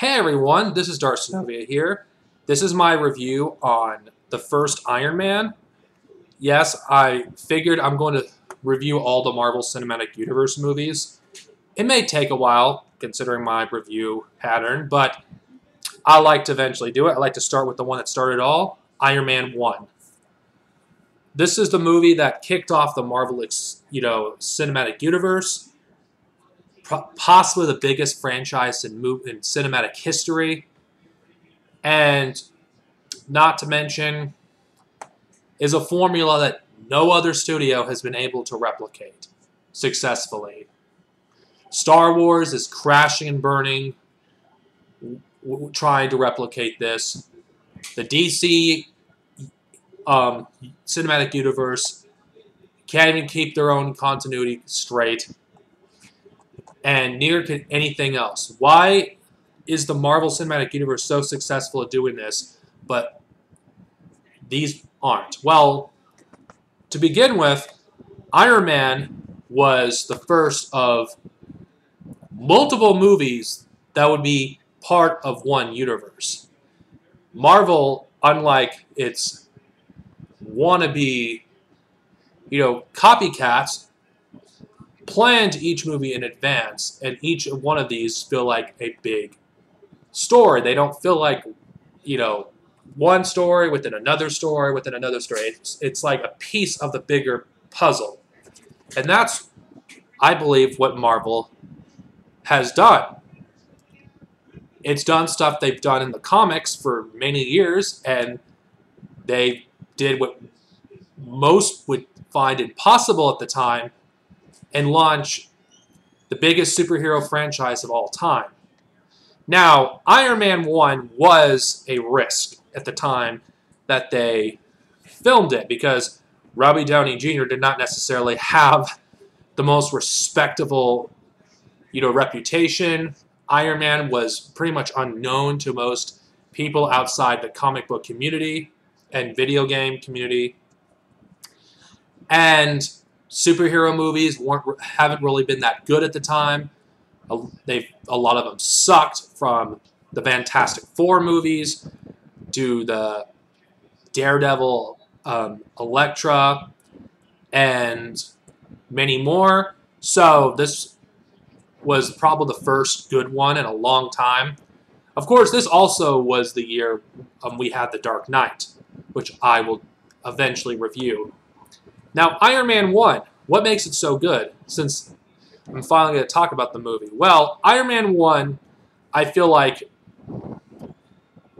Hey everyone, this is Darcinovia here. This is my review on the first Iron Man. Yes, I figured I'm going to review all the Marvel Cinematic Universe movies. It may take a while, considering my review pattern, but I like to eventually do it. I like to start with the one that started it all, Iron Man 1. This is the movie that kicked off the Marvel, Cinematic Universe. Possibly the biggest franchise in cinematic history. And not to mention, is a formula that no other studio has been able to replicate successfully. Star Wars is crashing and burning, trying to replicate this. The DC cinematic universe can't even keep their own continuity straight, and neither can anything else. Why is the Marvel Cinematic Universe so successful at doing this, but these aren't? Well, to begin with, Iron Man was the first of multiple movies that would be part of one universe. Marvel, unlike its wannabe, copycats, planned each movie in advance, and each one of these feel like a big story. They don't feel like, one story within another story within another story. It's like a piece of the bigger puzzle. And that's, I believe, what Marvel has done. It's done stuff they've done in the comics for many years, and they did what most would find impossible at the time and launch the biggest superhero franchise of all time. Now, Iron Man 1 was a risk at the time that they filmed it, because Robbie Downey Jr. did not necessarily have the most respectable, reputation. Iron Man was pretty much unknown to most people outside the comic book community and video game community. And superhero movies haven't really been that good at the time. A lot of them sucked, from the Fantastic Four movies to the Daredevil, Elektra, and many more. So this was probably the first good one in a long time. Of course, this also was the year we had The Dark Knight, which I will eventually review. Now, Iron Man 1, what makes it so good, since I'm finally going to talk about the movie? Well, Iron Man 1, I feel like,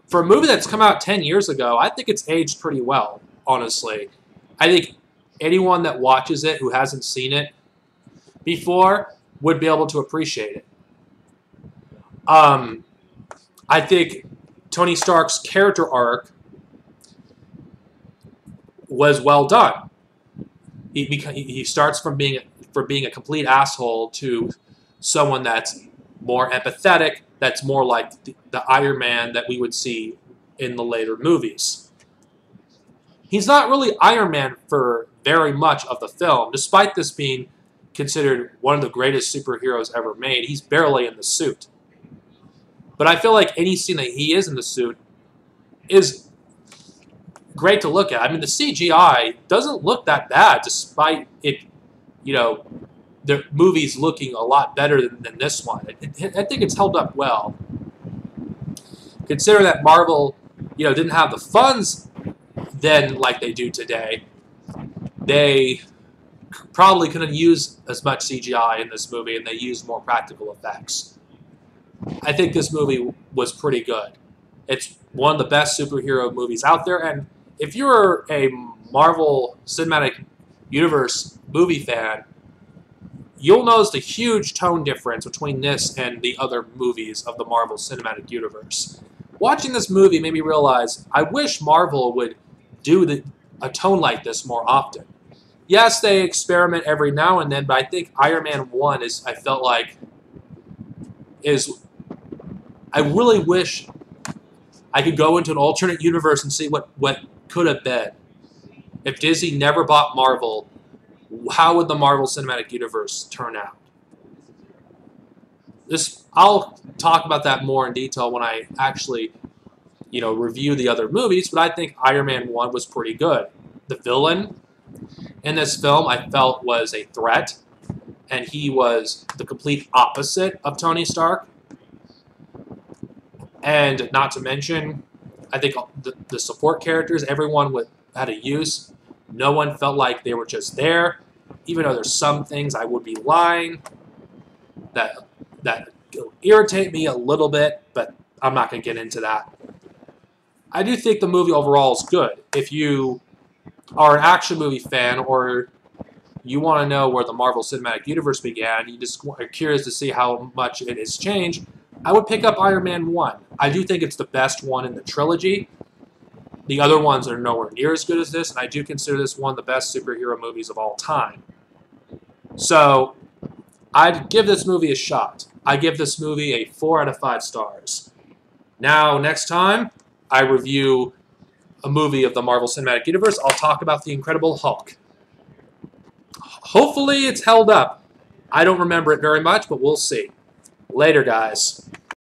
for a movie that's come out 10 years ago, I think it's aged pretty well, honestly. I think anyone that watches it who hasn't seen it before would be able to appreciate it. I think Tony Stark's character arc was well done. He starts from being a complete asshole to someone that's more empathetic, that's more like the Iron Man that we would see in the later movies. He's not really Iron Man for very much of the film. Despite this being considered one of the greatest superheroes ever made, he's barely in the suit. But I feel like any scene that he is in the suit is great to look at. I mean, the CGI doesn't look that bad, despite it, the movie's looking a lot better than this one. I think it's held up well. Consider that Marvel, didn't have the funds then like they do today. They probably couldn't use as much CGI in this movie, and they used more practical effects. I think this movie was pretty good. It's one of the best superhero movies out there, and if you're a Marvel Cinematic Universe movie fan, you'll notice the huge tone difference between this and the other movies of the Marvel Cinematic Universe. Watching this movie made me realize I wish Marvel would do a tone like this more often. Yes, they experiment every now and then, but I think Iron Man 1 I really wish I could go into an alternate universe and see what could have been. If Disney never bought Marvel, how would the Marvel Cinematic Universe turn out? I'll talk about that more in detail when I actually, review the other movies, but I think Iron Man 1 was pretty good. The villain in this film I felt was a threat, and he was the complete opposite of Tony Stark. And not to mention, I think the support characters, everyone had a use. No one felt like they were just there, even though there's some things I would be lying that irritate me a little bit, but I'm not going to get into that. I do think the movie overall is good. If you are an action movie fan, or you want to know where the Marvel Cinematic Universe began, you just are curious to see how much it has changed, I would pick up Iron Man 1. I do think it's the best one in the trilogy. The other ones are nowhere near as good as this, and I do consider this one of the best superhero movies of all time. So, I'd give this movie a shot. I give this movie a 4 out of 5 stars. Now, next time I review a movie of the Marvel Cinematic Universe, I'll talk about The Incredible Hulk. Hopefully it's held up. I don't remember it very much, but we'll see. Later, guys.